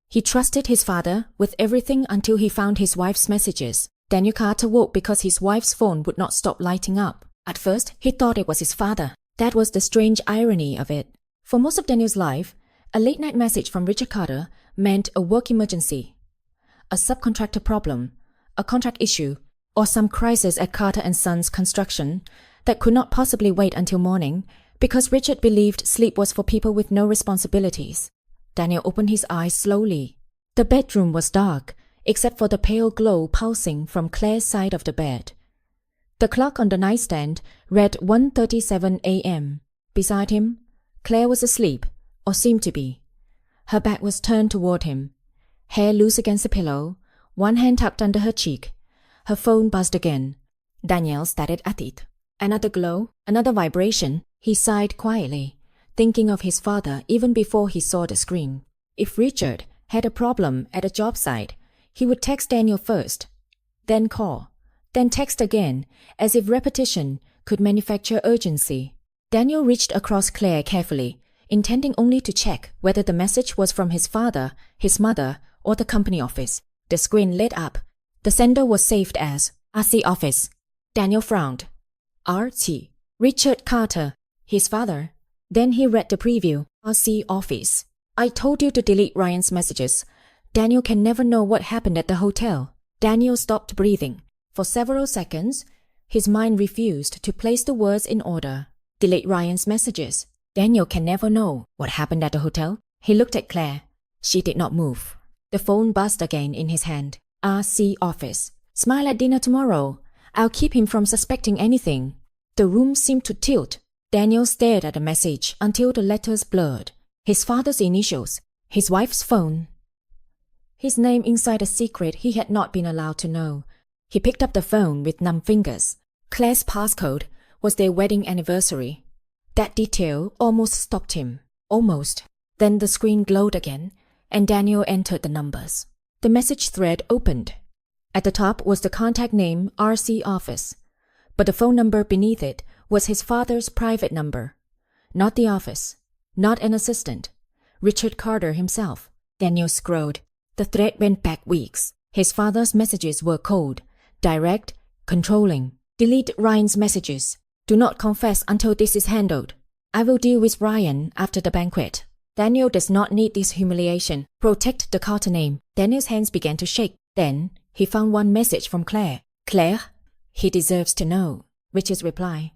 He trusted his father with everything until he found his wife's messages. Daniel Carter woke because his wife's phone would not stop lighting up. At first, he thought it was his father. That was the strange irony of it. For most of Daniel's life, a late-night message from Richard Carter meant a work emergency, a subcontractor problem, a contract issue, or some crisis at Carter & Sons Construction that could not possibly wait until morning because Richard believed sleep was for people with no responsibilities. Daniel opened his eyes slowly. The bedroom was dark, except for the pale glow pulsing from Claire's side of the bed. The clock on the nightstand read 1:37 a.m. Beside him, Claire was asleep, or seemed to be. Her back was turned toward him, hair loose against the pillow, one hand tucked under her cheek. Her phone buzzed again. Daniel stared at it. Another glow, another vibration. He sighed quietly, thinking of his father even before he saw the screen. If Richard had a problem at a job site, he would text Daniel first, then call, then text again, as if repetition could manufacture urgency. Daniel reached across Claire carefully, intending only to check whether the message was from his father, his mother, or the company office. The screen lit up. The sender was saved as RC Office. Daniel frowned. RT. Richard Carter, his father. Then he read the preview. RC Office. I told you to delete Ryan's messages. Daniel can never know what happened at the hotel. Daniel stopped breathing. For several seconds, his mind refused to place the words in order. Delete Ryan's messages. Daniel can never know what happened at the hotel. He looked at Claire. She did not move. The phone buzzed again in his hand. RC Office. Smile at dinner tomorrow. I'll keep him from suspecting anything. The room seemed to tilt. Daniel stared at the message until the letters blurred. His father's initials. His wife's phone. His name inside a secret he had not been allowed to know. He picked up the phone with numb fingers. Claire's passcode was their wedding anniversary. That detail almost stopped him. Almost. Then the screen glowed again, and Daniel entered the numbers. The message thread opened. At the top was the contact name RC Office, but the phone number beneath it was his father's private number. Not the office. Not an assistant. Richard Carter himself. Daniel scrolled. The thread went back weeks. His father's messages were cold, direct, controlling. Delete Ryan's messages. Do not confess until this is handled. I will deal with Ryan after the banquet. Daniel does not need this humiliation. Protect the Carter name. Daniel's hands began to shake. Then he found one message from Claire. Claire? He deserves to know. Richard's reply.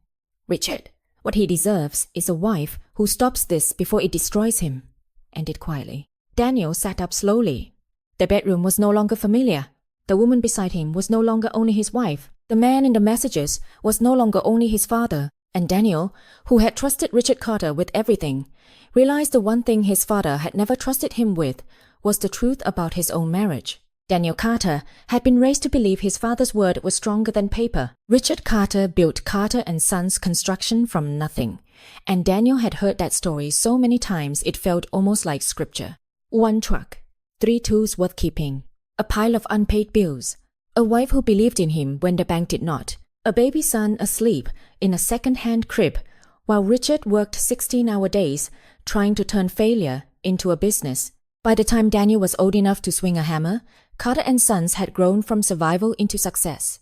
Richard, what he deserves is a wife who stops this before it destroys him. Ended quietly. Daniel sat up slowly. The bedroom was no longer familiar. The woman beside him was no longer only his wife. The man in the messages was no longer only his father. And Daniel, who had trusted Richard Carter with everything, realized the one thing his father had never trusted him with was the truth about his own marriage. Daniel Carter had been raised to believe his father's word was stronger than paper. Richard Carter built Carter & Sons Construction from nothing, and Daniel had heard that story so many times it felt almost like scripture. One truck, 3 tools worth keeping, a pile of unpaid bills, a wife who believed in him when the bank did not, a baby son asleep in a second-hand crib while Richard worked 16-hour days trying to turn failure into a business. By the time Daniel was old enough to swing a hammer, Carter & Sons had grown from survival into success.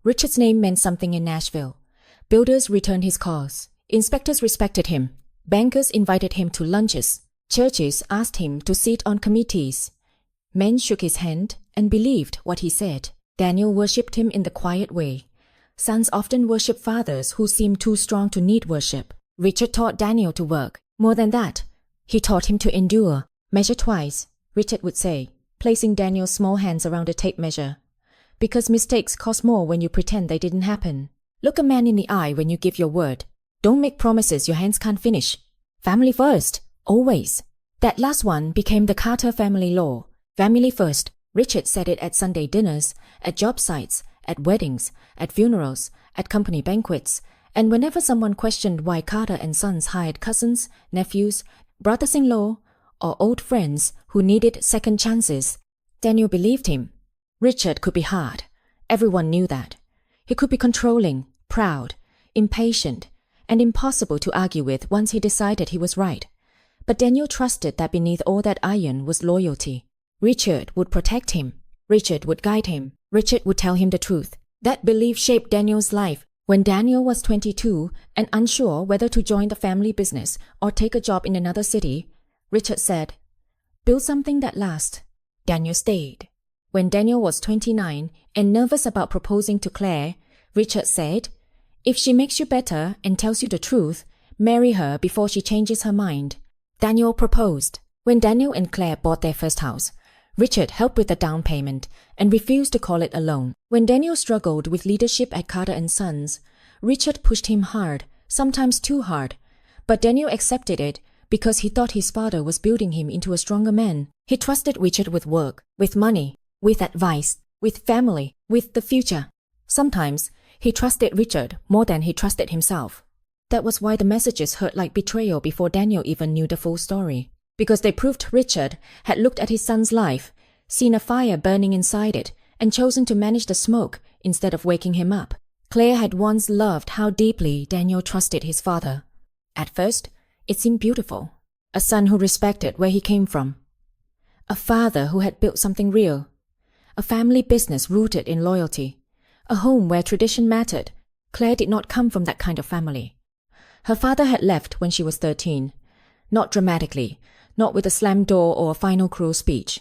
Richard's name meant something in Nashville. Builders returned his calls. Inspectors respected him. Bankers invited him to lunches. Churches asked him to sit on committees. Men shook his hand and believed what he said. Daniel worshipped him in the quiet way. Sons often worship fathers who seem too strong to need worship. Richard taught Daniel to work. More than that, he taught him to endure. Measure twice, Richard would say, placing Daniel's small hands around a tape measure. Because mistakes cost more when you pretend they didn't happen. Look a man in the eye when you give your word. Don't make promises your hands can't finish. Family first, always. That last one became the Carter family law. Family first. Richard said it at Sunday dinners, at job sites, at weddings, at funerals, at company banquets, and whenever someone questioned why Carter & Sons hired cousins, nephews, brothers-in-law, or old friends who needed second chances, Daniel believed him. Richard could be hard. Everyone knew that. He could be controlling, proud, impatient, and impossible to argue with once he decided he was right. But Daniel trusted that beneath all that iron was loyalty. Richard would protect him. Richard would guide him. Richard would tell him the truth. That belief shaped Daniel's life. When Daniel was 22 and unsure whether to join the family business or take a job in another city, Richard said, "Build something that lasts." Daniel stayed. When Daniel was 29 and nervous about proposing to Claire, Richard said, "If she makes you better and tells you the truth, marry her before she changes her mind." Daniel proposed. When Daniel and Claire bought their first house, Richard helped with the down payment and refused to call it a loan. When Daniel struggled with leadership at Carter & Sons, Richard pushed him hard, sometimes too hard. But Daniel accepted it because he thought his father was building him into a stronger man. He trusted Richard with work, with money, with advice, with family, with the future. Sometimes he trusted Richard more than he trusted himself. That was why the messages hurt like betrayal before Daniel even knew the full story. Because they proved Richard had looked at his son's life, seen a fire burning inside it, and chosen to manage the smoke instead of waking him up. Claire had once loved how deeply Daniel trusted his father. At first, it seemed beautiful. A son who respected where he came from. A father who had built something real. A family business rooted in loyalty. A home where tradition mattered. Claire did not come from that kind of family. Her father had left when she was 13. Not dramatically, not with a slam door or a final cruel speech.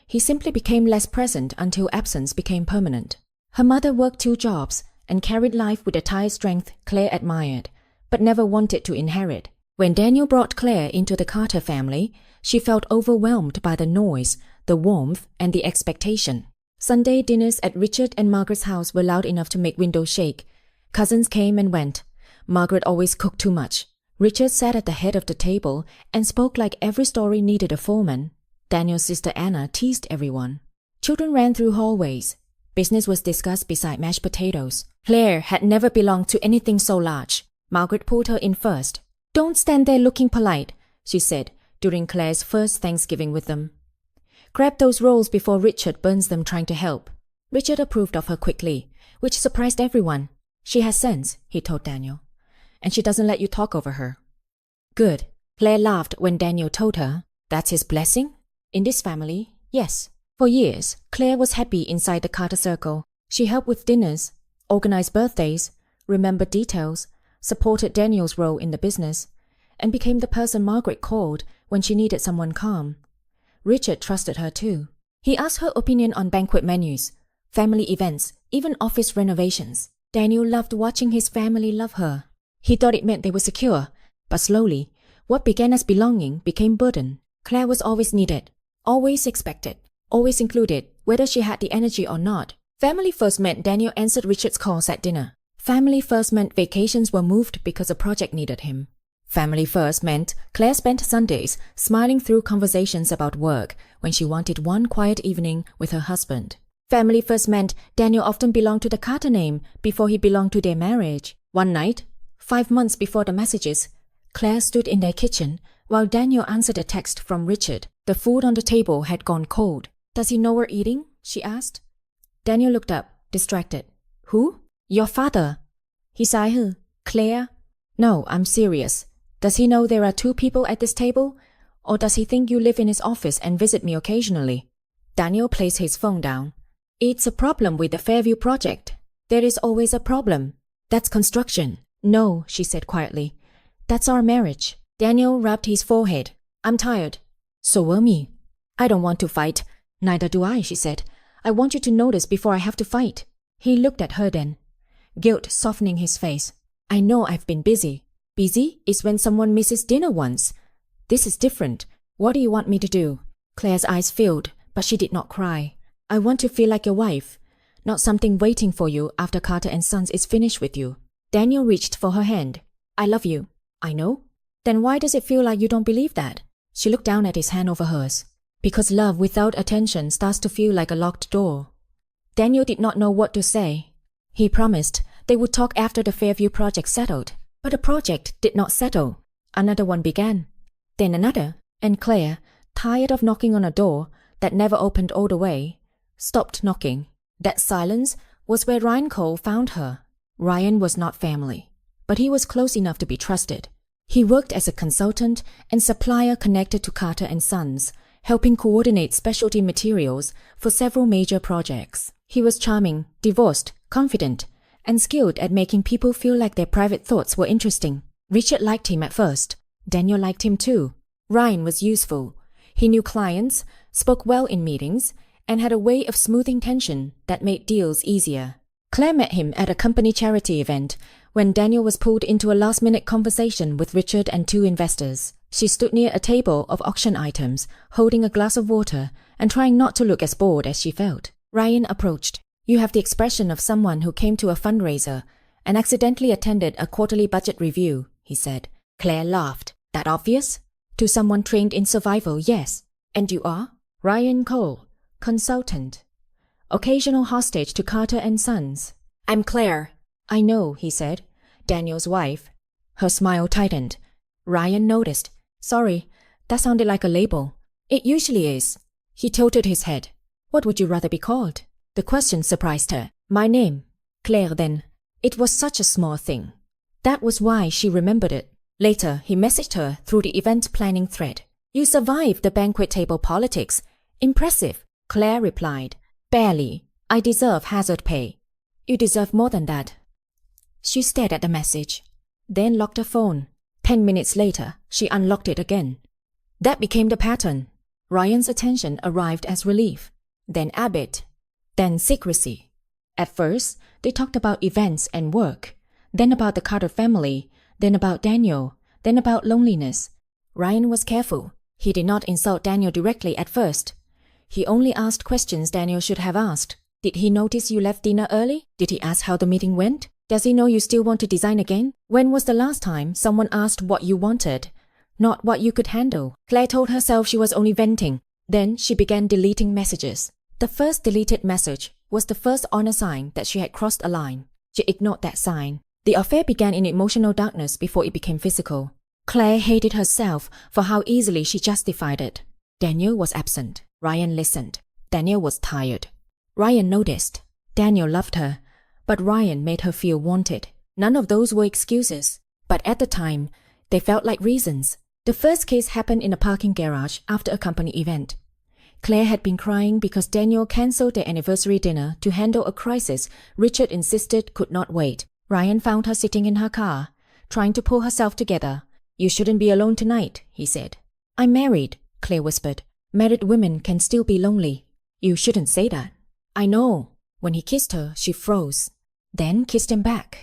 He simply became less present until absence became permanent. Her mother worked 2 jobs and carried life with a tired strength Claire admired, but never wanted to inherit. When Daniel brought Claire into the Carter family, she felt overwhelmed by the noise, the warmth, and the expectation. Sunday dinners at Richard and Margaret's house were loud enough to make windows shake. Cousins came and went. Margaret always cooked too much. Richard sat at the head of the table and spoke like every story needed a foreman. Daniel's sister Anna teased everyone. Children ran through hallways. Business was discussed beside mashed potatoes. Claire had never belonged to anything so large. Margaret pulled her in first. "Don't stand there looking polite," she said during Claire's first Thanksgiving with them. "Grab those rolls before Richard burns them trying to help." Richard approved of her quickly, which surprised everyone. "She has sense," he told Daniel. "And she doesn't let you talk over her." "Good." Claire laughed when Daniel told her, "That's his blessing?" "In this family, yes." For years, Claire was happy inside the Carter circle. She helped with dinners, organized birthdays, remembered details, supported Daniel's role in the business, and became the person Margaret called when she needed someone calm. Richard trusted her too. He asked her opinion on banquet menus, family events, even office renovations. Daniel loved watching his family love her. He thought it meant they were secure, but slowly, what began as belonging became burden. Claire was always needed, always expected, always included, whether she had the energy or not. Family first meant Daniel answered Richard's calls at dinner. Family first meant vacations were moved because a project needed him. Family first meant Claire spent Sundays smiling through conversations about work when she wanted one quiet evening with her husband. Family first meant Daniel often belonged to the Carter name before he belonged to their marriage. One night, 5 months before the messages, Claire stood in their kitchen while Daniel answered a text from Richard. The food on the table had gone cold. "Does he know we're eating?" she asked. Daniel looked up, distracted. "Who?" "Your father." "He sai who? Claire?" "No, I'm serious. Does he know there are 2 people at this table? Or does he think you live in his office and visit me occasionally?" Daniel placed his phone down. "It's a problem with the Fairview project. There is always a problem. That's construction." "No," she said quietly. "That's our marriage." Daniel rubbed his forehead. "I'm tired." "So were me." "I don't want to fight." "Neither do I," she said. "I want you to know this before I have to fight." He looked at her then, guilt softening his face. "I know I've been busy." "Busy is when someone misses dinner once. This is different. What do you want me to do?" Claire's eyes filled, but she did not cry. "I want to feel like your wife, not something waiting for you after Carter & Sons is finished with you." Daniel reached for her hand. "I love you." "I know." "Then why does it feel like you don't believe that?" She looked down at his hand over hers. "Because love without attention starts to feel like a locked door." Daniel did not know what to say. He promised they would talk after the Fairview project settled. But the project did not settle. Another one began. Then another, and Claire, tired of knocking on a door that never opened all the way, stopped knocking. That silence was where Ryan Cole found her. Ryan was not family, but he was close enough to be trusted. He worked as a consultant and supplier connected to Carter & Sons, helping coordinate specialty materials for several major projects. He was charming, divorced, confident, and skilled at making people feel like their private thoughts were interesting. Richard liked him at first. Daniel liked him too. Ryan was useful. He knew clients, spoke well in meetings, and had a way of smoothing tension that made deals easier. Claire met him at a company charity event when Daniel was pulled into a last-minute conversation with Richard and two investors. She stood near a table of auction items, holding a glass of water and trying not to look as bored as she felt. Ryan approached. "You have the expression of someone who came to a fundraiser and accidentally attended a quarterly budget review," he said. Claire laughed. "That obvious?" "To someone trained in survival, yes." "And you are?" "Ryan Cole, consultant. Occasional hostage to Carter and Sons." "I'm Claire." "I know," he said. "Daniel's wife." Her smile tightened. Ryan noticed. "Sorry, that sounded like a label." "It usually is." He tilted his head. "What would you rather be called?" The question surprised her. "My name." "Claire, then." It was such a small thing. That was why she remembered it. Later, he messaged her through the event planning thread. "You survived the banquet table politics. Impressive." Claire replied. "Barely. I deserve hazard pay." "You deserve more than that." She stared at the message, then locked her phone. 10 minutes later, she unlocked it again. That became the pattern. Ryan's attention arrived as relief, then habit, then secrecy. At first, they talked about events and work, then about the Carter family, then about Daniel, then about loneliness. Ryan was careful. He did not insult Daniel directly at first. He only asked questions Daniel should have asked. "Did he notice you left dinner early? Did he ask how the meeting went? Does he know you still want to design again? When was the last time someone asked what you wanted, not what you could handle?" Claire told herself she was only venting. Then she began deleting messages. The first deleted message was the first honor sign that she had crossed a line. She ignored that sign. The affair began in emotional darkness before it became physical. Claire hated herself for how easily she justified it. Daniel was absent. Ryan listened. Daniel was tired. Ryan noticed. Daniel loved her, but Ryan made her feel wanted. None of those were excuses, but at the time, they felt like reasons. The first case happened in a parking garage after a company event. Claire had been crying because Daniel cancelled their anniversary dinner to handle a crisis Richard insisted could not wait. Ryan found her sitting in her car, trying to pull herself together. "You shouldn't be alone tonight," he said. "I'm married," Claire whispered. "Married women can still be lonely." "You shouldn't say that." "I know." When he kissed her, she froze, then kissed him back,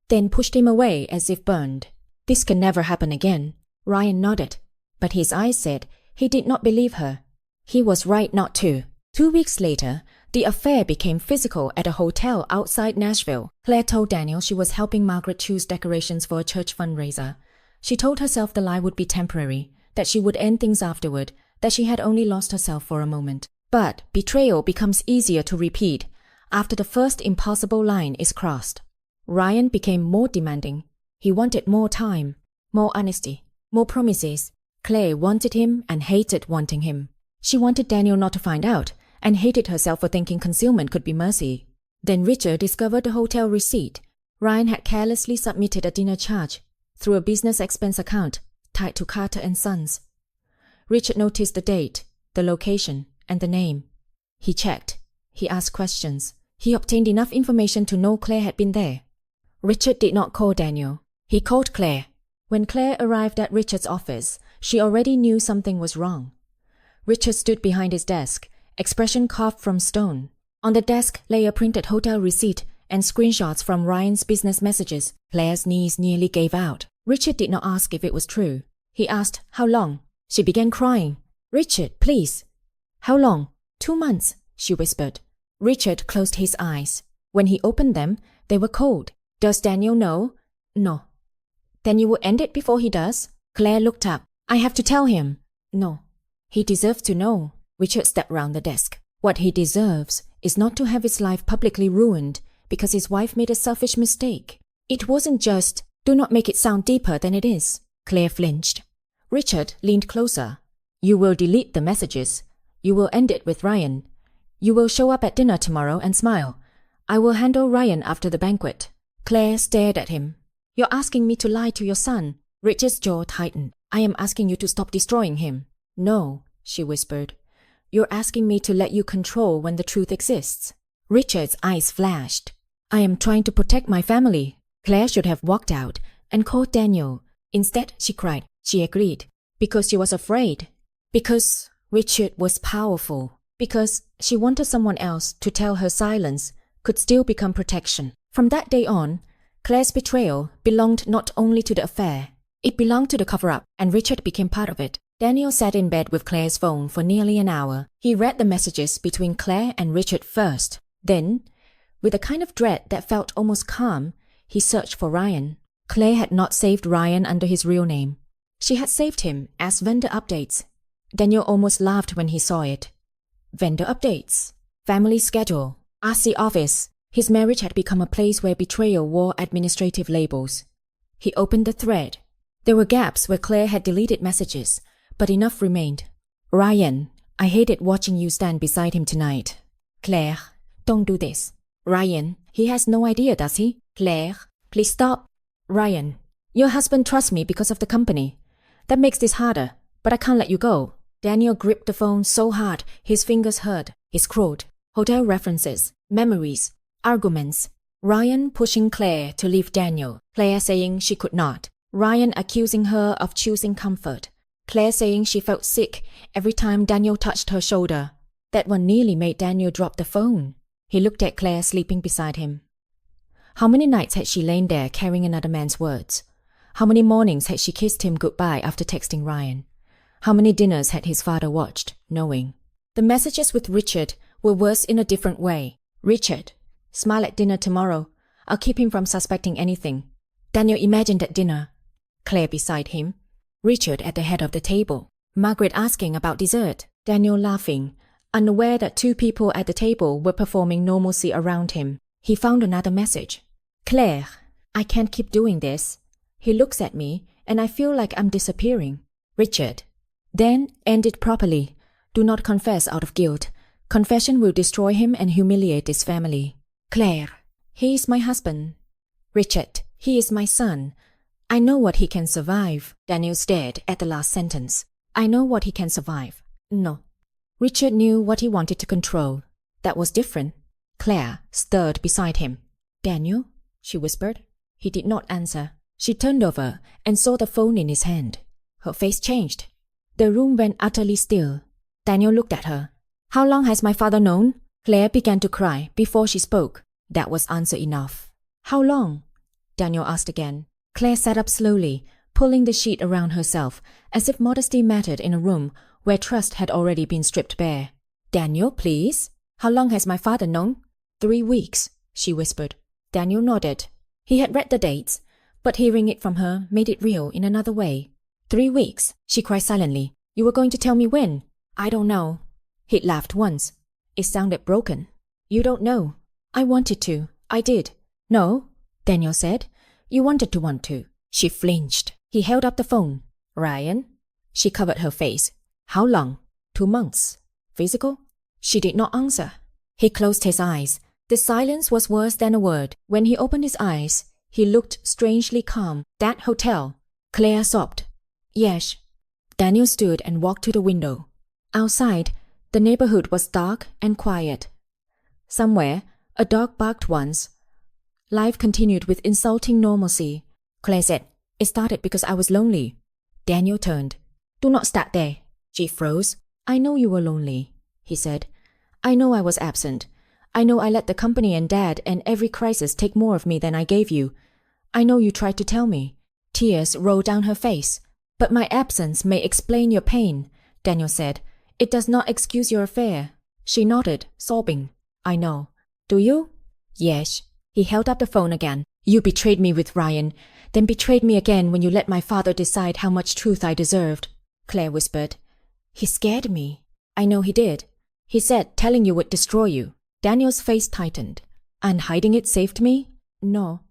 then pushed him away as if burned. "This can never happen again." Ryan nodded, but his eyes said he did not believe her. He was right not to. 2 weeks later, the affair became physical at a hotel outside Nashville. Claire told Daniel she was helping Margaret choose decorations for a church fundraiser. She told herself the lie would be temporary, that she would end things afterward, that she had only lost herself for a moment. But betrayal becomes easier to repeat after the first impossible line is crossed. Ryan became more demanding. He wanted more time, more honesty, more promises. Claire wanted him and hated wanting him. She wanted Daniel not to find out and hated herself for thinking concealment could be mercy. Then Richard discovered the hotel receipt. Ryan had carelessly submitted a dinner charge through a business expense account tied to Carter and Sons. Richard noticed the date, the location, and the name. He checked. He asked questions. He obtained enough information to know Claire had been there. Richard did not call Daniel. He called Claire. When Claire arrived at Richard's office, she already knew something was wrong. Richard stood behind his desk, expression carved from stone. On the desk lay a printed hotel receipt and screenshots from Ryan's business messages. Claire's knees nearly gave out. Richard did not ask if it was true. He asked, "How long?" She began crying. "Richard, please." "How long?" "2 months," she whispered. Richard closed his eyes. When he opened them, they were cold. "Does Daniel know?" "No." "Then you will end it before he does?" Claire looked up. "I have to tell him." "No." "He deserves to know." Richard stepped round the desk. "What he deserves is not to have his life publicly ruined because his wife made a selfish mistake. It wasn't just, do not make it sound deeper than it is." Claire flinched. Richard leaned closer. "You will delete the messages. You will end it with Ryan. You will show up at dinner tomorrow and smile. I will handle Ryan after the banquet." Claire stared at him. "You're asking me to lie to your son." Richard's jaw tightened. "I am asking you to stop destroying him." "No, she whispered. You're asking me to let you control when the truth exists. Richard's eyes flashed. I am trying to protect my family. Claire should have walked out and called Daniel. Instead, she cried. She agreed. Because she was afraid. Because Richard was powerful. Because she wanted someone else to tell her silence could still become protection. From that day on, Claire's betrayal belonged not only to the affair, it belonged to the cover-up, and Richard became part of it. Daniel sat in bed with Claire's phone for nearly an hour. He read the messages between Claire and Richard first. Then, with a kind of dread that felt almost calm, he searched for Ryan. Claire had not saved Ryan under his real name. She had saved him as vendor updates. Daniel almost laughed when he saw it. Vendor updates. Family schedule. RC office. His marriage had become a place where betrayal wore administrative labels. He opened the thread. There were gaps where Claire had deleted messages, but enough remained. Ryan, I hated watching you stand beside him tonight. Claire, don't do this. Ryan, he has no idea, does he? Claire, please stop. Ryan, your husband trusts me because of the company. That makes this harder, but I can't let you go. Daniel gripped the phone so hard his fingers hurt. He scrolled. Hotel references, memories, arguments. Ryan pushing Claire to leave Daniel. Claire saying she could not. Ryan accusing her of choosing comfort. Claire saying she felt sick every time Daniel touched her shoulder. That one nearly made Daniel drop the phone. He looked at Claire sleeping beside him. How many nights had she lain there carrying another man's words? How many mornings had she kissed him goodbye after texting Ryan? How many dinners had his father watched, knowing? The messages with Richard were worse in a different way. Richard, smile at dinner tomorrow. I'll keep him from suspecting anything. Daniel imagined that dinner. Claire beside him. Richard at the head of the table. Margaret asking about dessert. Daniel laughing, unaware that two people at the table were performing normalcy around him. He found another message. Claire, I can't keep doing this. He looks at me and I feel like I'm disappearing. Richard. Then end it properly. Do not confess out of guilt. Confession will destroy him and humiliate his family. Claire. He is my husband. Richard. He is my son. I know what he can survive. Daniel stared at the last sentence. I know what he can survive. No. Richard knew what he wanted to control. That was different. Claire stirred beside him. Daniel? She whispered. He did not answer. She turned over and saw the phone in his hand. Her face changed. The room went utterly still. Daniel looked at her. How long has my father known? Claire began to cry before she spoke. That was answer enough. How long? Daniel asked again. Claire sat up slowly, pulling the sheet around herself, as if modesty mattered in a room where trust had already been stripped bare. Daniel, please. How long has my father known? 3 weeks, she whispered. Daniel nodded. He had read the dates, but hearing it from her made it real in another way. 3 weeks, she cried silently. You were going to tell me when? I don't know. He laughed once. It sounded broken. You don't know. I wanted to. I did. No, Daniel said. You wanted to want to. She flinched. He held up the phone. Ryan? She covered her face. How long? 2 months. Physical? She did not answer. He closed his eyes. The silence was worse than a word. When he opened his eyes, he looked strangely calm. That hotel. Claire sobbed. Yes. Daniel stood and walked to the window. Outside, the neighborhood was dark and quiet. Somewhere, a dog barked once. Life continued with insulting normalcy. Claire said, It started because I was lonely. Daniel turned. Do not start there. She froze. I know you were lonely, he said. I know I was absent. I know I let the company and Dad and every crisis take more of me than I gave you. I know you tried to tell me. Tears rolled down her face. But my absence may explain your pain, Daniel said. It does not excuse your affair. She nodded, sobbing. I know. Do you? Yes. He held up the phone again. You betrayed me with Ryan, then betrayed me again when you let my father decide how much truth I deserved, Claire whispered. He scared me. I know he did. He said telling you would destroy you. Daniel's face tightened. And hiding it saved me? No.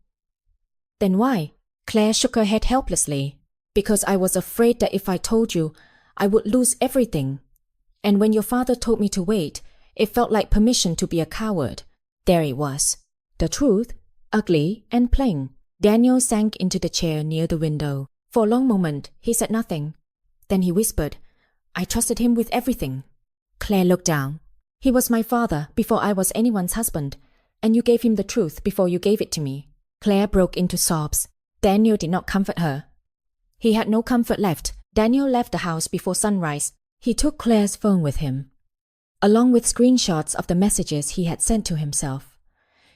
Then why? Claire shook her head helplessly. Because I was afraid that if I told you, I would lose everything. And when your father told me to wait, it felt like permission to be a coward. There it was. The truth, ugly and plain. Daniel sank into the chair near the window. For a long moment, he said nothing. Then he whispered, I trusted him with everything. Claire looked down. He was my father before I was anyone's husband, and you gave him the truth before you gave it to me. Claire broke into sobs. Daniel did not comfort her. He had no comfort left. Daniel left the house before sunrise. He took Claire's phone with him, along with screenshots of the messages he had sent to himself.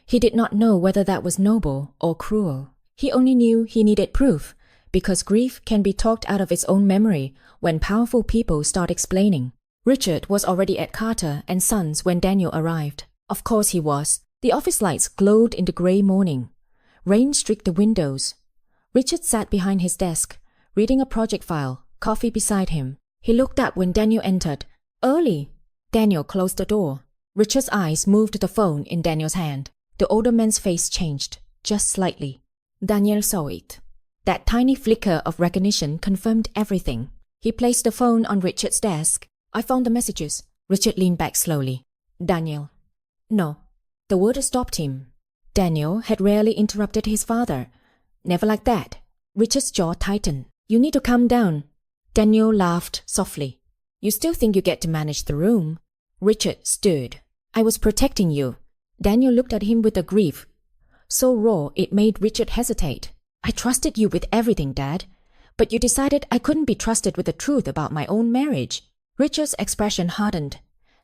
He did not know whether that was noble or cruel. He only knew he needed proof, because grief can be talked out of its own memory when powerful people start explaining. Richard was already at Carter and Sons when Daniel arrived. Of course he was. The office lights glowed in the grey morning. Rain streaked the windows. Richard sat behind his desk, reading a project file, coffee beside him. He looked up when Daniel entered. Early. Daniel closed the door. Richard's eyes moved to the phone in Daniel's hand. The older man's face changed, just slightly. Daniel saw it. That tiny flicker of recognition confirmed everything. He placed the phone on Richard's desk. I found the messages. Richard leaned back slowly. Daniel. No. The word stopped him. Daniel had rarely interrupted his father. Never like that. Richard's jaw tightened. You need to calm down. Daniel laughed softly. You still think you get to manage the room? Richard stirred. I was protecting you. Daniel looked at him with a grief so raw it made Richard hesitate. I trusted you with everything, Dad. But you decided I couldn't be trusted with the truth about my own marriage. Richard's expression hardened,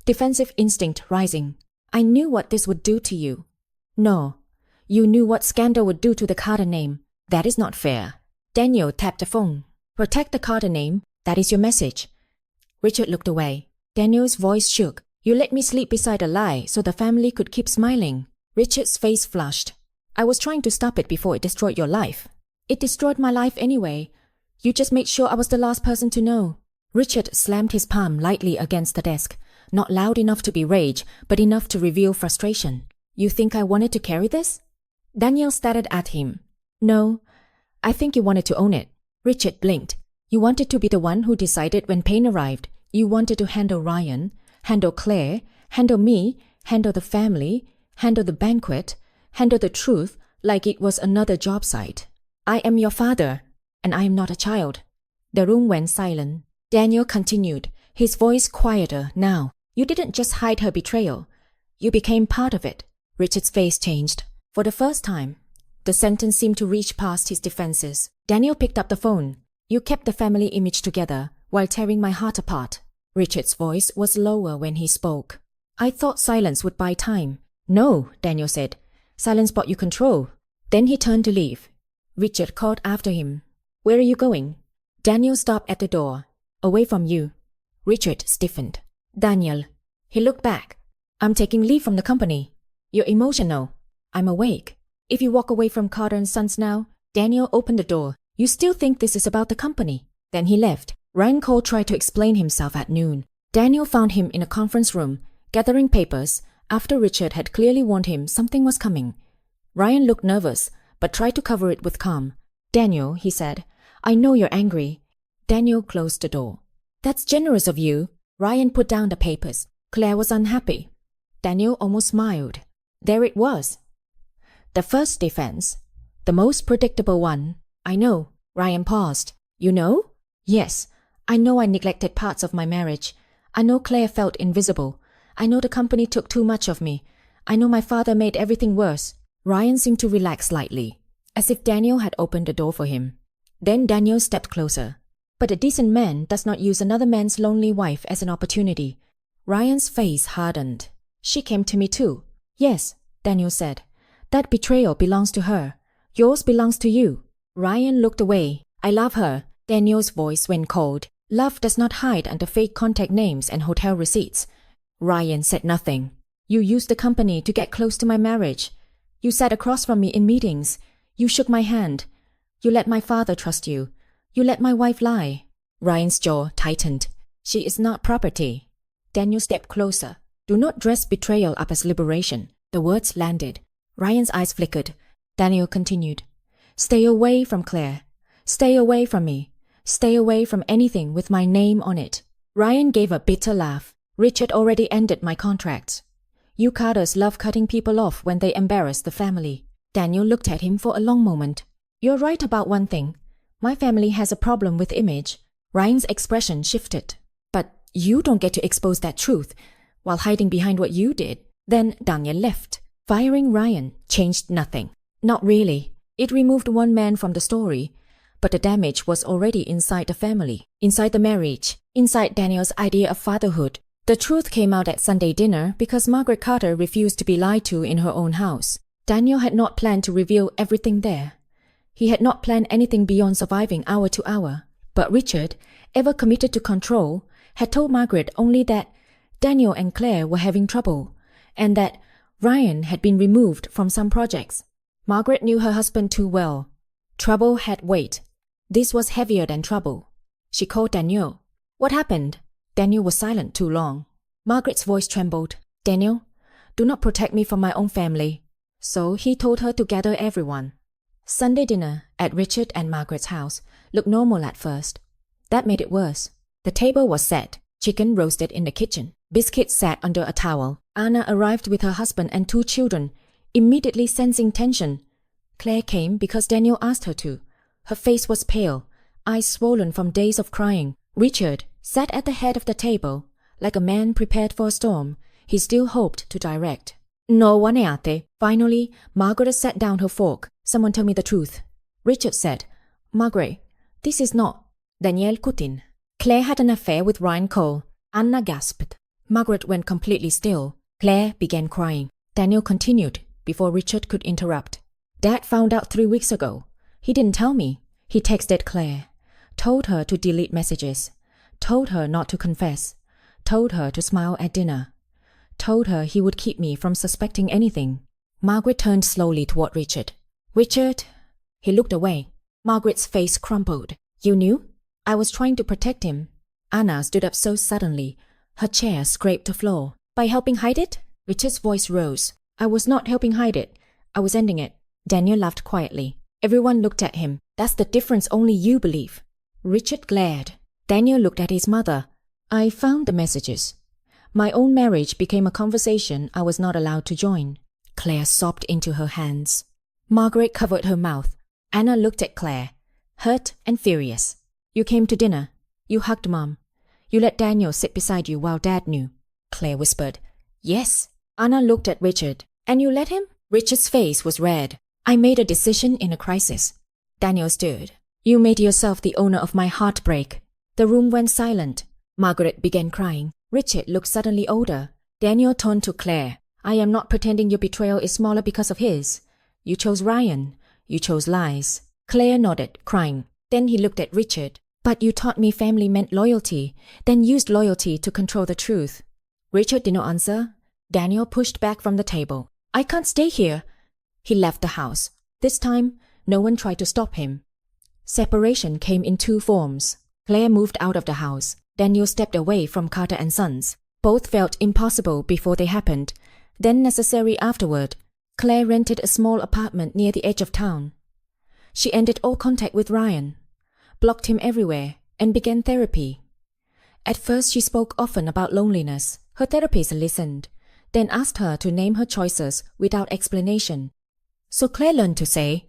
defensive instinct rising. I knew what this would do to you. No, you knew what scandal would do to the Carter name. That is not fair. Daniel tapped the phone. Protect the Carter name. That is your message. Richard looked away. Daniel's voice shook. You let me sleep beside a lie so the family could keep smiling. Richard's face flushed. I was trying to stop it before it destroyed your life. It destroyed my life anyway. You just made sure I was the last person to know. Richard slammed his palm lightly against the desk, not loud enough to be rage, but enough to reveal frustration. You think I wanted to carry this? Daniel stared at him. No, I think you wanted to own it. Richard blinked. You wanted to be the one who decided when pain arrived. You wanted to handle Ryan, handle Claire, handle me, handle the family, handle the banquet, handle the truth like it was another job site. I am your father, and I am not a child. The room went silent. Daniel continued, his voice quieter now. You didn't just hide her betrayal. You became part of it. Richard's face changed. For the first time, the sentence seemed to reach past his defenses. Daniel picked up the phone. You kept the family image together while tearing my heart apart. Richard's voice was lower when he spoke. I thought silence would buy time. No, Daniel said. Silence bought you control. Then he turned to leave. Richard called after him. Where are you going? Daniel stopped at the door. Away from you. Richard stiffened. Daniel. He looked back. I'm taking leave from the company. You're emotional. I'm awake. If you walk away from Carter and Sons now, Daniel opened the door. You still think this is about the company? Then he left. Ryan Cole tried to explain himself at noon. Daniel found him in a conference room, gathering papers, after Richard had clearly warned him something was coming. Ryan looked nervous, but tried to cover it with calm. Daniel, he said, I know you're angry. Daniel closed the door. That's generous of you. Ryan put down the papers. Claire was unhappy. Daniel almost smiled. There it was. The first defense. The most predictable one. I know. Ryan paused. You know? Yes. I know I neglected parts of my marriage. I know Claire felt invisible. I know the company took too much of me. I know my father made everything worse. Ryan seemed to relax slightly, as if Daniel had opened the door for him. Then Daniel stepped closer. But a decent man does not use another man's lonely wife as an opportunity. Ryan's face hardened. She came to me too. Yes, Daniel said. That betrayal belongs to her. Yours belongs to you. Ryan looked away. I love her. Daniel's voice went cold. Love does not hide under fake contact names and hotel receipts. Ryan said nothing. You used the company to get close to my marriage. You sat across from me in meetings. You shook my hand. You let my father trust you. You let my wife lie. Ryan's jaw tightened. She is not property. Daniel stepped closer. Do not dress betrayal up as liberation. The words landed. Ryan's eyes flickered. Daniel continued. Stay away from Claire. Stay away from me. Stay away from anything with my name on it. Ryan gave a bitter laugh. Richard already ended my contracts. You Carters love cutting people off when they embarrass the family. Daniel looked at him for a long moment. You're right about one thing. My family has a problem with image. Ryan's expression shifted. But you don't get to expose that truth while hiding behind what you did. Then Daniel left. Firing Ryan changed nothing. Not really. It removed one man from the story, but the damage was already inside the family, inside the marriage, inside Daniel's idea of fatherhood. The truth came out at Sunday dinner because Margaret Carter refused to be lied to in her own house. Daniel had not planned to reveal everything there. He had not planned anything beyond surviving hour to hour. But Richard, ever committed to control, had told Margaret only that Daniel and Claire were having trouble, and that Ryan had been removed from some projects. Margaret knew her husband too well. Trouble had weight. This was heavier than trouble. She called Daniel. What happened? Daniel was silent too long. Margaret's voice trembled. Daniel, do not protect me from my own family. So he told her to gather everyone. Sunday dinner at Richard and Margaret's house looked normal at first. That made it worse. The table was set. Chicken roasted in the kitchen. Biscuits sat under a towel. Anna arrived with her husband and 2 children, immediately sensing tension. Claire came because Daniel asked her to. Her face was pale, eyes swollen from days of crying. Richard sat at the head of the table. Like a man prepared for a storm, he still hoped to direct. No one ate. Finally, Margaret set down her fork. Someone tell me the truth. Richard said, Margaret, this is not Daniel Kutin. Claire had an affair with Ryan Cole. Anna gasped. Margaret went completely still. Claire began crying. Daniel continued before Richard could interrupt. Dad found out 3 weeks ago. He didn't tell me. He texted Claire, told her to delete messages, told her not to confess, told her to smile at dinner, told her he would keep me from suspecting anything. Margaret turned slowly toward Richard. Richard? He looked away. Margaret's face crumpled. You knew? I was trying to protect him. Anna stood up so suddenly, her chair scraped the floor. By helping hide it? Richard's voice rose. I was not helping hide it. I was ending it. Daniel laughed quietly. Everyone looked at him. That's the difference only you believe. Richard glared. Daniel looked at his mother. I found the messages. My own marriage became a conversation I was not allowed to join. Claire sobbed into her hands. Margaret covered her mouth. Anna looked at Claire, hurt and furious. You came to dinner. You hugged Mom. You let Daniel sit beside you while Dad knew. Claire whispered. Yes. Anna looked at Richard. And you let him? Richard's face was red. I made a decision in a crisis. Daniel stirred. You made yourself the owner of my heartbreak. The room went silent. Margaret began crying. Richard looked suddenly older. Daniel turned to Claire. I am not pretending your betrayal is smaller because of his. You chose Ryan. You chose lies. Claire nodded, crying. Then he looked at Richard. But you taught me family meant loyalty, then used loyalty to control the truth. Richard did not answer. Daniel pushed back from the table. I can't stay here. He left the house. This time, no one tried to stop him. Separation came in 2 forms. Claire moved out of the house. Daniel stepped away from Carter and Sons. Both felt impossible before they happened, then necessary afterward. Claire rented a small apartment near the edge of town. She ended all contact with Ryan, blocked him everywhere, and began therapy. At first she spoke often about loneliness. Her therapist listened, then asked her to name her choices without explanation. So Claire learned to say,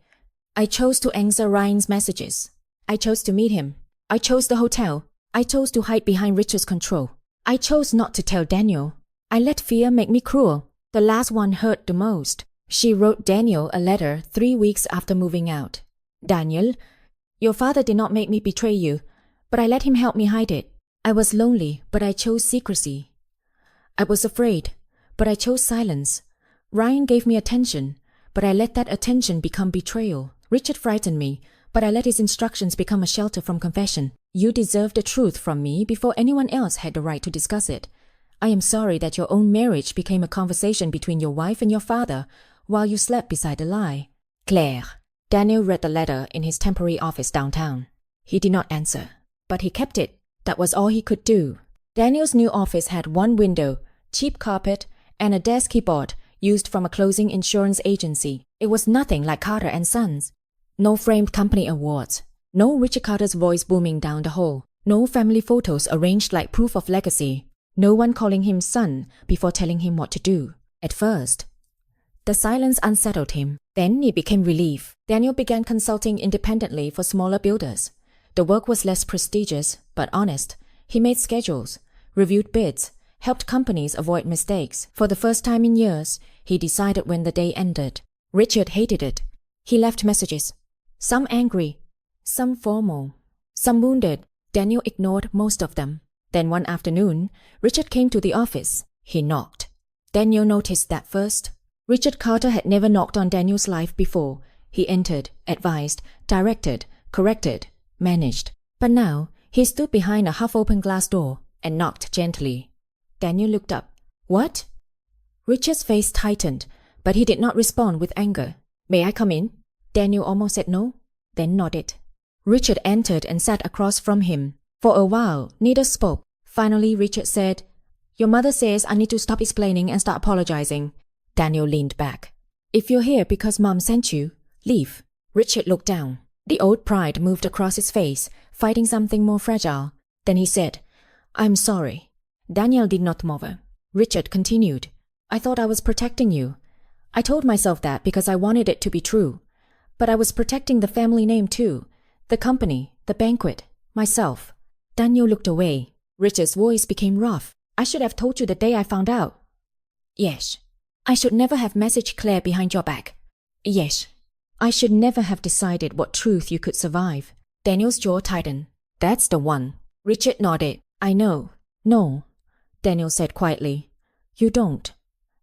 I chose to answer Ryan's messages. I chose to meet him. I chose the hotel. I chose to hide behind Richard's control. I chose not to tell Daniel. I let fear make me cruel. The last one hurt the most. She wrote Daniel a letter 3 weeks after moving out. Daniel, your father did not make me betray you, but I let him help me hide it. I was lonely, but I chose secrecy. I was afraid, but I chose silence. Ryan gave me attention, but I let that attention become betrayal. Richard frightened me, but I let his instructions become a shelter from confession. You deserved the truth from me before anyone else had the right to discuss it. I am sorry that your own marriage became a conversation between your wife and your father while you slept beside a lie. Claire. Daniel read the letter in his temporary office downtown. He did not answer, but he kept it. That was all he could do. Daniel's new office had 1 window, cheap carpet, and a desk keyboard used from a closing insurance agency. It was nothing like Carter and Sons. No framed company awards. No Richard Carter's voice booming down the hall. No family photos arranged like proof of legacy. No one calling him son before telling him what to do. At first, the silence unsettled him. Then it became relief. Daniel began consulting independently for smaller builders. The work was less prestigious, but honest. He made schedules, reviewed bids, helped companies avoid mistakes. For the first time in years, he decided when the day ended. Richard hated it. He left messages, some angry, some formal, some wounded. Daniel ignored most of them. Then one afternoon, Richard came to the office. He knocked. Daniel noticed that first. Richard Carter had never knocked on Daniel's life before. He entered, advised, directed, corrected, managed. But now, he stood behind a half-open glass door and knocked gently. Daniel looked up. What? Richard's face tightened, but he did not respond with anger. May I come in? Daniel almost said no, then nodded. Richard entered and sat across from him. For a while, neither spoke. Finally, Richard said, Your mother says I need to stop explaining and start apologizing. Daniel leaned back. If you're here because Mom sent you, leave. Richard looked down. The old pride moved across his face, fighting something more fragile. Then he said, I'm sorry. Daniel did not move. Richard continued, I thought I was protecting you. I told myself that because I wanted it to be true. But I was protecting the family name too, the company, the banquet, myself. Daniel looked away. Richard's voice became rough. I should have told you the day I found out. Yes. I should never have messaged Claire behind your back. Yes. I should never have decided what truth you could survive. Daniel's jaw tightened. That's the one. Richard nodded. I know. No. Daniel said quietly. You don't.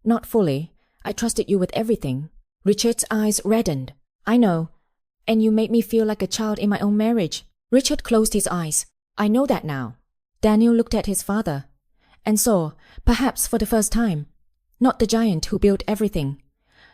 Not fully. I trusted you with everything. Richard's eyes reddened. I know. And you made me feel like a child in my own marriage. Richard closed his eyes. I know that now. Daniel looked at his father and saw, perhaps for the first time, not the giant who built everything,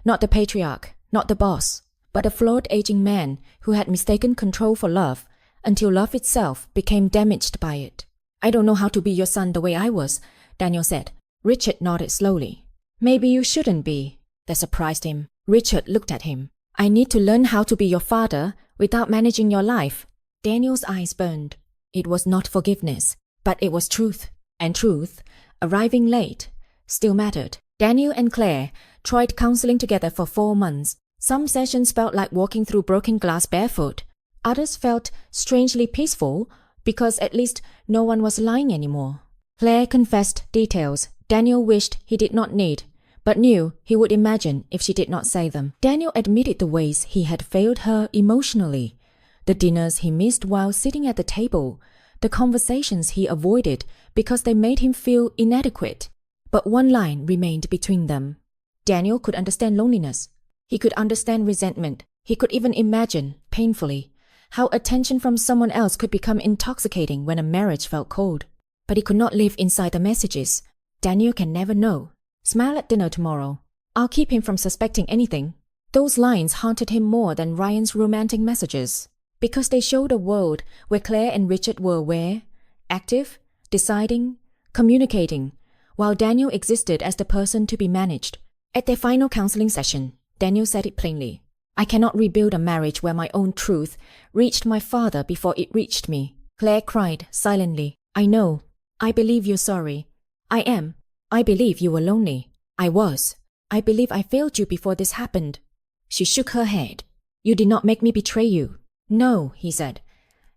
not the patriarch, not the boss, but a flawed aging man who had mistaken control for love until love itself became damaged by it. I don't know how to be your son the way I was, Daniel said. Richard nodded slowly. Maybe you shouldn't be. That surprised him. Richard looked at him. I need to learn how to be your father without managing your life. Daniel's eyes burned. It was not forgiveness, but it was truth. And truth, arriving late, still mattered. Daniel and Claire tried counseling together for 4 months. Some sessions felt like walking through broken glass barefoot. Others felt strangely peaceful because at least no one was lying anymore. Claire confessed details Daniel wished he did not need, but knew he would imagine if she did not say them. Daniel admitted the ways he had failed her emotionally, the dinners he missed while sitting at the table, the conversations he avoided because they made him feel inadequate. But one line remained between them. Daniel could understand loneliness. He could understand resentment. He could even imagine, painfully, how attention from someone else could become intoxicating when a marriage felt cold. But he could not live inside the messages. Daniel can never know. Smile at dinner tomorrow. I'll keep him from suspecting anything. Those lines haunted him more than Ryan's romantic messages, because they showed a world where Claire and Richard were aware, active, deciding, communicating, while Daniel existed as the person to be managed. At their final counseling session, Daniel said it plainly. I cannot rebuild a marriage where my own truth reached my father before it reached me. Claire cried silently. I know. I believe you're sorry. I am. I believe you were lonely. I was. I believe I failed you before this happened. She shook her head. You did not make me betray you. No, he said.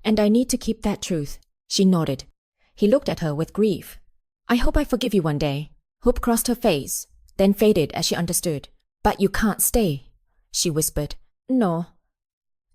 And I need to keep that truth. She nodded. He looked at her with grief. I hope I forgive you one day. Hope crossed her face, then faded as she understood. But you can't stay, she whispered. No.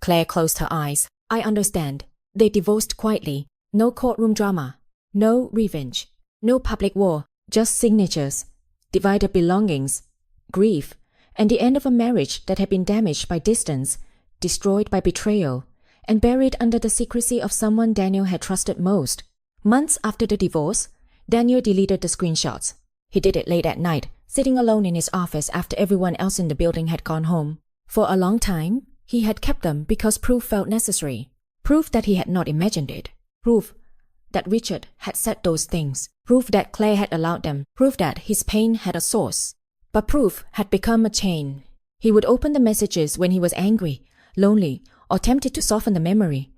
Claire closed her eyes. I understand. They divorced quietly. No courtroom drama. No revenge. No public war. Just signatures. Divided belongings. Grief. And the end of a marriage that had been damaged by distance, destroyed by betrayal, and buried under the secrecy of someone Daniel had trusted most. Months after the divorce, Daniel deleted the screenshots. He did it late at night, sitting alone in his office after everyone else in the building had gone home. For a long time, he had kept them because proof felt necessary. Proof that he had not imagined it. Proof that Richard had said those things. Proof that Claire had allowed them. Proof that his pain had a source. But proof had become a chain. He would open the messages when he was angry, lonely, or tempted to soften the memory.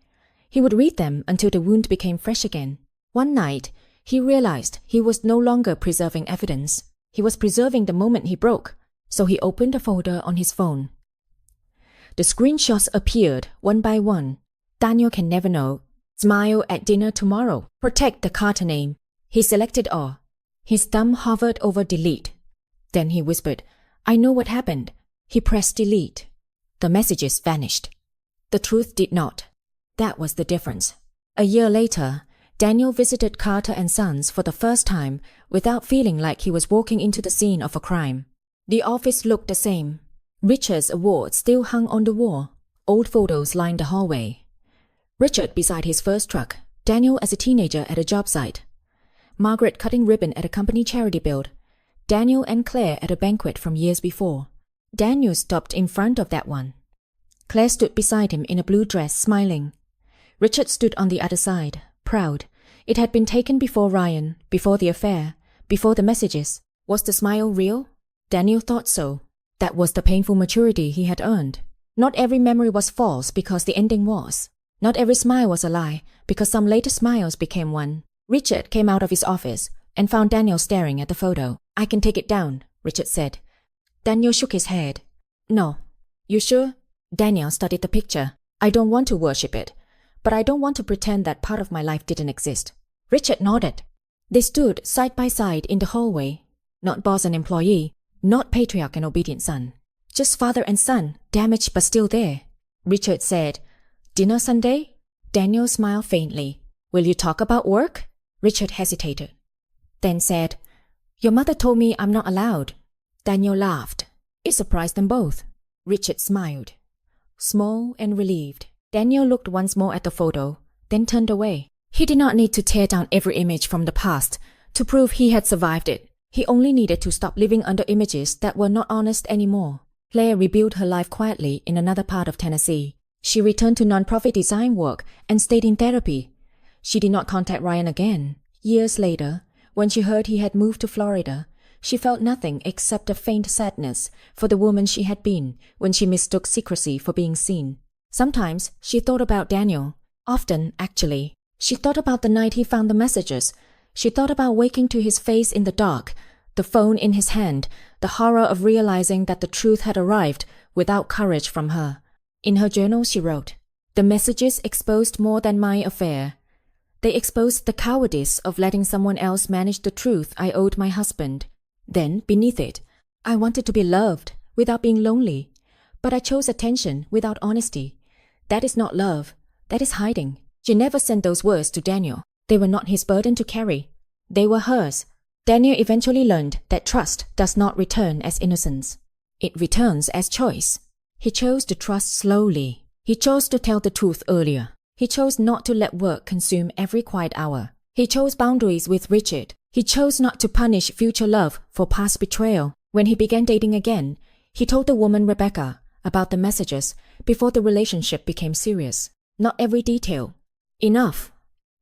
He would read them until the wound became fresh again. One night, he realized he was no longer preserving evidence. He was preserving the moment he broke. So he opened a folder on his phone. The screenshots appeared one by one. Daniel can never know. Smile at dinner tomorrow. Protect the Carter name. He selected all. His thumb hovered over delete. Then he whispered, "I know what happened." He pressed delete. The messages vanished. The truth did not. That was the difference. A year later, Daniel visited Carter and Sons for the first time without feeling like he was walking into the scene of a crime. The office looked the same. Richard's award still hung on the wall. Old photos lined the hallway. Richard beside his first truck, Daniel as a teenager at a job site, Margaret cutting ribbon at a company charity build, Daniel and Claire at a banquet from years before. Daniel stopped in front of that one. Claire stood beside him in a blue dress, smiling. Richard stood on the other side, proud. It had been taken before Ryan, before the affair, before the messages. Was the smile real? Daniel thought so. That was the painful maturity he had earned. Not every memory was false because the ending was. Not every smile was a lie because some later smiles became one. Richard came out of his office and found Daniel staring at the photo. "I can take it down," Richard said. Daniel shook his head. "No." "You sure?" Daniel studied the picture. "I don't want to worship it, but I don't want to pretend that part of my life didn't exist." Richard nodded. They stood side by side in the hallway. Not boss and employee, not patriarch and obedient son. Just father and son, damaged but still there. Richard said, "Dinner Sunday?" Daniel smiled faintly. "Will you talk about work?" Richard hesitated. Then said, "Your mother told me I'm not allowed." Daniel laughed. It surprised them both. Richard smiled. Small and relieved. Daniel looked once more at the photo, then turned away. He did not need to tear down every image from the past to prove he had survived it. He only needed to stop living under images that were not honest anymore. Claire rebuilt her life quietly in another part of Tennessee. She returned to nonprofit design work and stayed in therapy. She did not contact Ryan again. Years later, when she heard he had moved to Florida, she felt nothing except a faint sadness for the woman she had been when she mistook secrecy for being seen. Sometimes she thought about Daniel. Often, actually. She thought about the night he found the messages. She thought about waking to his face in the dark, the phone in his hand, the horror of realizing that the truth had arrived without courage from her. In her journal she wrote, "The messages exposed more than my affair. They exposed the cowardice of letting someone else manage the truth I owed my husband. Then, beneath it, I wanted to be loved without being lonely. But I chose attention without honesty. That is not love. That is hiding." She never sent those words to Daniel. They were not his burden to carry. They were hers. Daniel eventually learned that trust does not return as innocence. It returns as choice. He chose to trust slowly. He chose to tell the truth earlier. He chose not to let work consume every quiet hour. He chose boundaries with Richard. He chose not to punish future love for past betrayal. When he began dating again, he told the woman Rebecca about the messages before the relationship became serious. Not every detail. Enough.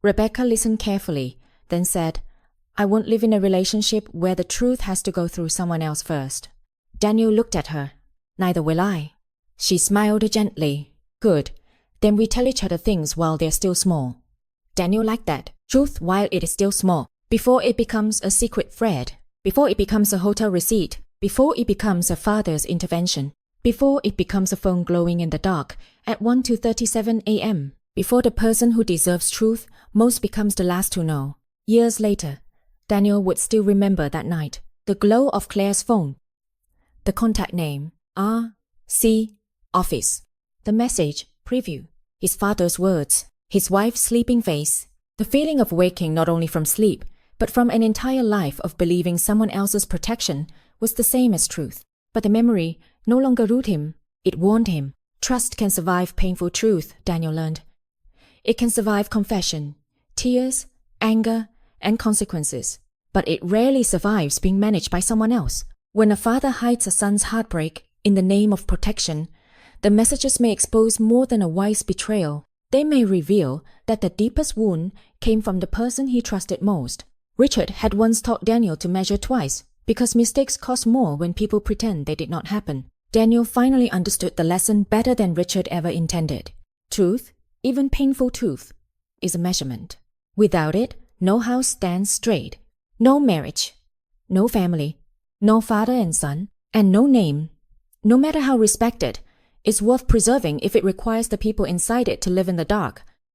Rebecca listened carefully, then said, "I won't live in a relationship where the truth has to go through someone else first." Daniel looked at her. "Neither will I." She smiled gently. "Good. Then we tell each other things while they're still small." Daniel liked that. Truth while it is still small. Before it becomes a secret thread. Before it becomes a hotel receipt. Before it becomes a father's intervention. Before it becomes a phone glowing in the dark at 1:37 a.m. Before the person who deserves truth most becomes the last to know. Years later, Daniel would still remember that night. The glow of Claire's phone. The contact name, R.C. Office. The message, preview. His father's words. His wife's sleeping face. The feeling of waking not only from sleep, but from an entire life of believing someone else's protection was the same as truth. But the memory no longer ruled him. It warned him. Trust can survive painful truth, Daniel learned. It can survive confession, tears, anger, and consequences. But it rarely survives being managed by someone else. When a father hides a son's heartbreak in the name of protection, the messages may expose more than a wife's betrayal. They may reveal that the deepest wound came from the person he trusted most. Richard had once taught Daniel to measure twice, because mistakes cost more when people pretend they did not happen. Daniel finally understood the lesson better than Richard ever intended. Truth, even painful truth, is a measurement. Without it, no house stands straight. No marriage, no family, no father and son, and no name, no matter how respected, is worth preserving if it requires the people inside it to live in the dark.